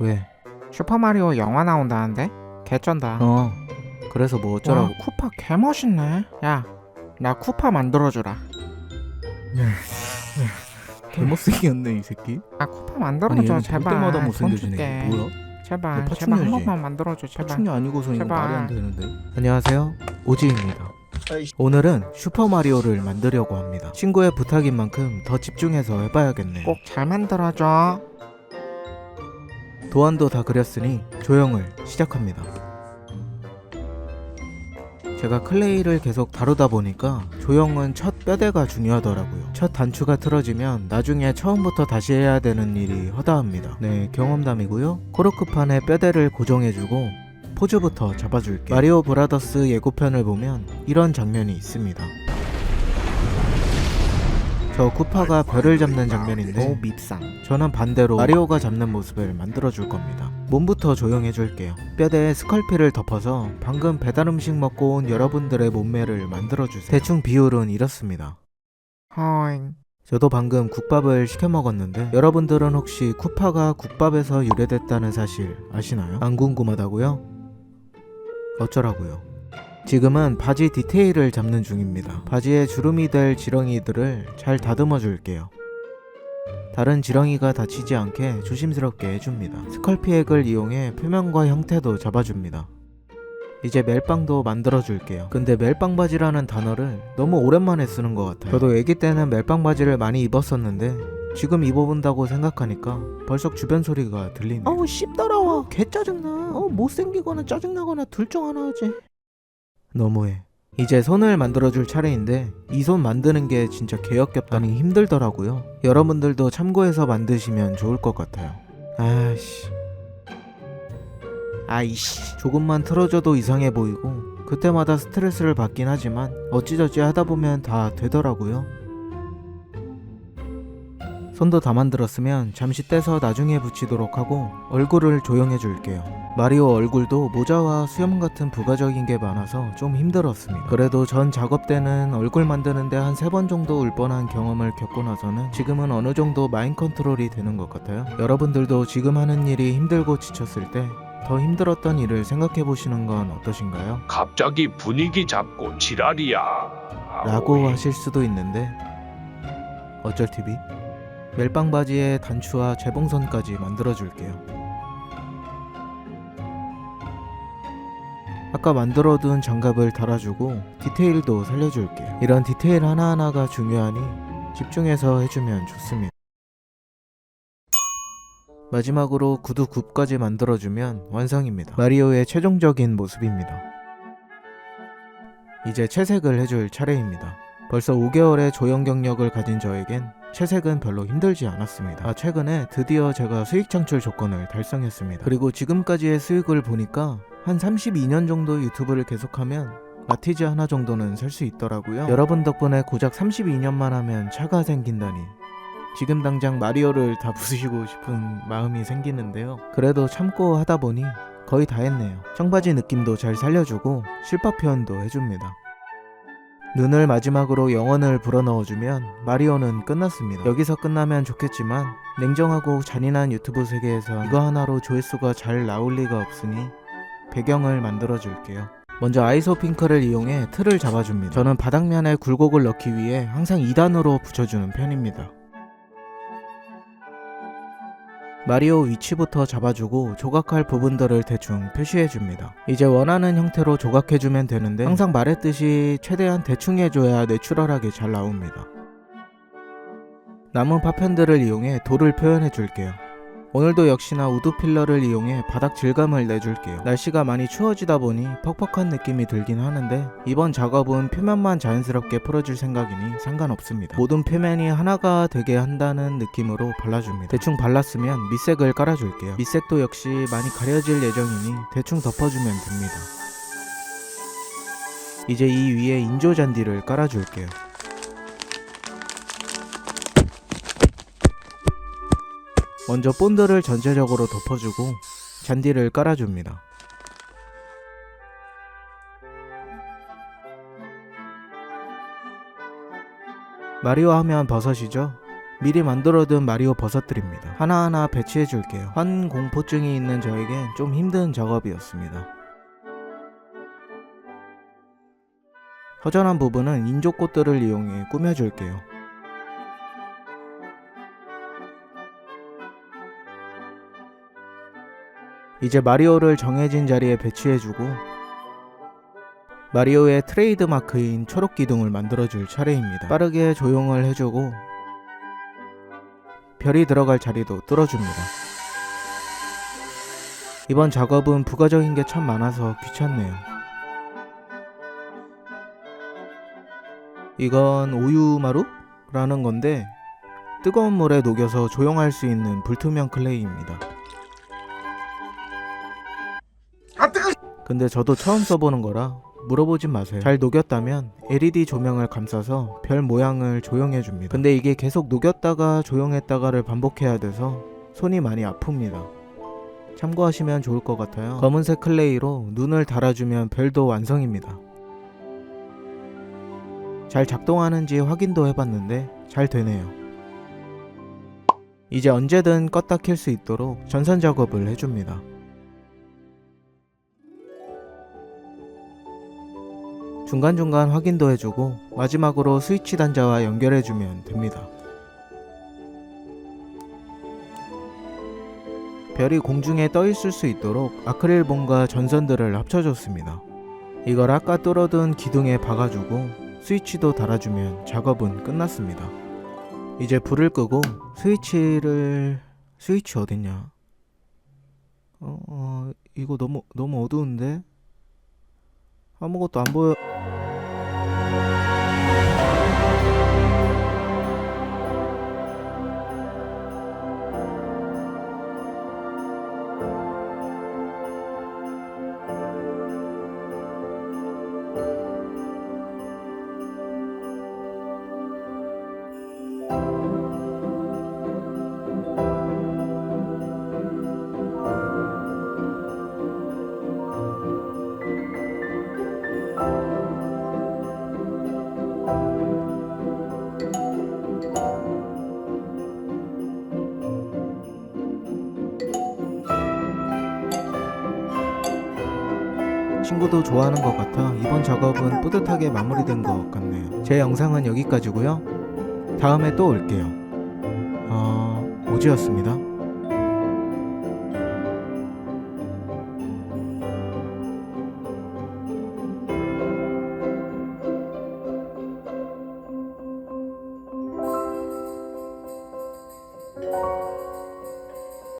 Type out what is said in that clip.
왜? 슈퍼마리오 영화 나온다는데? 개쩐다. 그래서 뭐 어쩌라고? 와, 쿠파 개멋있네. 야, 나 쿠파 만들어주라. 개못생겼네 이 새끼. 아, 쿠파 아니 만들어줘 얘는 볼 제발. 때마다 돈 못생겨지네. 줄게. 이게 뭐야? 제발, 너 제발 파충류지? 한 번만 만들어줘 제발. 파충류 아니고서 이거 제발. 말이 안 되는데. 안녕하세요, 오지입니다. 오늘은 슈퍼마리오를 만들려고 합니다. 친구의 부탁인 만큼 더 집중해서 해봐야겠네요. 꼭 잘 만들어줘. 도안도 다 그렸으니 조형을 시작합니다. 제가 클레이를 계속 다루다 보니까 조형은 첫 뼈대가 중요하더라고요. 첫 단추가 틀어지면 나중에 처음부터 다시 해야 되는 일이 허다합니다. 네, 경험담이고요. 코르크판에 뼈대를 고정해주고 포즈부터 잡아줄게요. 마리오 브라더스 예고편을 보면 이런 장면이 있습니다. 저 쿠파가 별을 잡는 장면인데 밉상. 저는 반대로 마리오가 잡는 모습을 만들어줄 겁니다. 몸부터 조형해줄게요. 뼈대에 스컬피를 덮어서 방금 배달음식 먹고 온 여러분들의 몸매를 만들어주세요. 대충 비율은 이렇습니다. 허잉. 저도 방금 국밥을 시켜 먹었는데 여러분들은 혹시 쿠파가 국밥에서 유래됐다는 사실 아시나요? 안 궁금하다고요? 어쩌라고요? 지금은 바지 디테일을 잡는 중입니다. 바지에 주름이 될 지렁이들을 잘 다듬어 줄게요. 다른 지렁이가 다치지 않게 조심스럽게 해줍니다. 스컬피액을 이용해 표면과 형태도 잡아줍니다. 이제 멜빵도 만들어 줄게요. 근데 멜빵 바지라는 단어를 너무 오랜만에 쓰는 것 같아요. 저도 애기 때는 멜빵 바지를 많이 입었었는데 지금 입어본다고 생각하니까 벌써 주변 소리가 들리네요. 어우 씹더러워, 개 짜증나. 못생기거나 짜증나거나 둘 중 하나 하지. 너무해. 이제 손을 만들어줄 차례인데 이 손 만드는 게 진짜 개역겹다니 힘들더라고요. 여러분들도 참고해서 만드시면 좋을 것 같아요. 아이씨 조금만 틀어져도 이상해 보이고 그때마다 스트레스를 받긴 하지만 어찌저찌 하다보면 다 되더라고요. 손도 다 만들었으면 잠시 떼서 나중에 붙이도록 하고 얼굴을 조형해 줄게요. 마리오 얼굴도 모자와 수염 같은 부가적인 게 많아서 좀 힘들었습니다. 그래도 전 작업 때는 얼굴 만드는데 한 3번 정도 울 뻔한 경험을 겪고 나서는 지금은 어느 정도 마인 컨트롤이 되는 것 같아요. 여러분들도 지금 하는 일이 힘들고 지쳤을 때 더 힘들었던 일을 생각해 보시는 건 어떠신가요? 갑자기 분위기 잡고 지랄이야. 라고 하실 수도 있는데 어쩔 TV? 멜빵 바지에 단추와 재봉선까지 만들어줄게요. 아까 만들어둔 장갑을 달아주고 디테일도 살려줄게요. 이런 디테일 하나하나가 중요하니 집중해서 해주면 좋습니다. 마지막으로 구두 굽까지 만들어주면 완성입니다. 마리오의 최종적인 모습입니다. 이제 채색을 해줄 차례입니다. 벌써 5개월의 조형 경력을 가진 저에겐 채색은 별로 힘들지 않았습니다. 최근에 드디어 제가 수익 창출 조건을 달성했습니다. 그리고 지금까지의 수익을 보니까 한 32년 정도 유튜브를 계속하면 마티즈 하나 정도는 살 수 있더라고요. 여러분 덕분에 고작 32년만 하면 차가 생긴다니 지금 당장 마리오를 다 부수시고 싶은 마음이 생기는데요. 그래도 참고 하다 보니 거의 다 했네요. 청바지 느낌도 잘 살려주고 실밥 표현도 해줍니다. 눈을 마지막으로 영혼을 불어넣어주면 마리오는 끝났습니다. 여기서 끝나면 좋겠지만 냉정하고 잔인한 유튜브 세계에서 이거 하나로 조회수가 잘 나올 리가 없으니 배경을 만들어줄게요. 먼저 아이소 핑크를 이용해 틀을 잡아줍니다. 저는 바닥면에 굴곡을 넣기 위해 항상 2단으로 붙여주는 편입니다. 마리오 위치부터 잡아주고 조각할 부분들을 대충 표시해줍니다. 이제 원하는 형태로 조각해주면 되는데 항상 말했듯이 최대한 대충 해줘야 내추럴하게 잘 나옵니다. 남은 파편들을 이용해 돌을 표현해줄게요. 오늘도 역시나 우드 필러를 이용해 바닥 질감을 내줄게요. 날씨가 많이 추워지다 보니 퍽퍽한 느낌이 들긴 하는데 이번 작업은 표면만 자연스럽게 풀어줄 생각이니 상관없습니다. 모든 표면이 하나가 되게 한다는 느낌으로 발라줍니다. 대충 발랐으면 밑색을 깔아줄게요. 밑색도 역시 많이 가려질 예정이니 대충 덮어주면 됩니다. 이제 이 위에 인조 잔디를 깔아줄게요. 먼저 본드를 전체적으로 덮어주고 잔디를 깔아줍니다. 마리오 하면 버섯이죠? 미리 만들어둔 마리오 버섯들입니다. 하나하나 배치해 줄게요. 환공포증이 있는 저에겐 좀 힘든 작업이었습니다. 허전한 부분은 인조꽃들을 이용해 꾸며줄게요. 이제 마리오를 정해진 자리에 배치해주고 마리오의 트레이드 마크인 초록 기둥을 만들어줄 차례입니다. 빠르게 조용을 해주고 별이 들어갈 자리도 뚫어줍니다. 이번 작업은 부가적인 게 참 많아서 귀찮네요. 이건 우유마루라는 건데 뜨거운 물에 녹여서 조용할 수 있는 불투명 클레이입니다. 근데 저도 처음 써보는 거라 물어보진 마세요. 잘 녹였다면 LED 조명을 감싸서 별 모양을 조용해줍니다. 근데 이게 계속 녹였다가 조용했다가를 반복해야 돼서 손이 많이 아픕니다. 참고하시면 좋을 것 같아요. 검은색 클레이로 눈을 달아주면 별도 완성입니다. 잘 작동하는지 확인도 해봤는데 잘 되네요. 이제 언제든 껐다 켤 수 있도록 전선 작업을 해줍니다. 중간중간 확인도 해주고 마지막으로 스위치 단자와 연결해주면 됩니다. 별이 공중에 떠있을 수 있도록 아크릴봉과 전선들을 합쳐줬습니다. 이걸 아까 뚫어둔 기둥에 박아주고 스위치도 달아주면 작업은 끝났습니다. 이제 불을 끄고 스위치 어딨냐? 이거 너무 어두운데? 아무것도 안 보여. 친구도 좋아하는 것 같아 이번 작업은 뿌듯하게 마무리된 것 같네요. 제 영상은 여기까지고요. 다음에 또 올게요. 오지였습니다.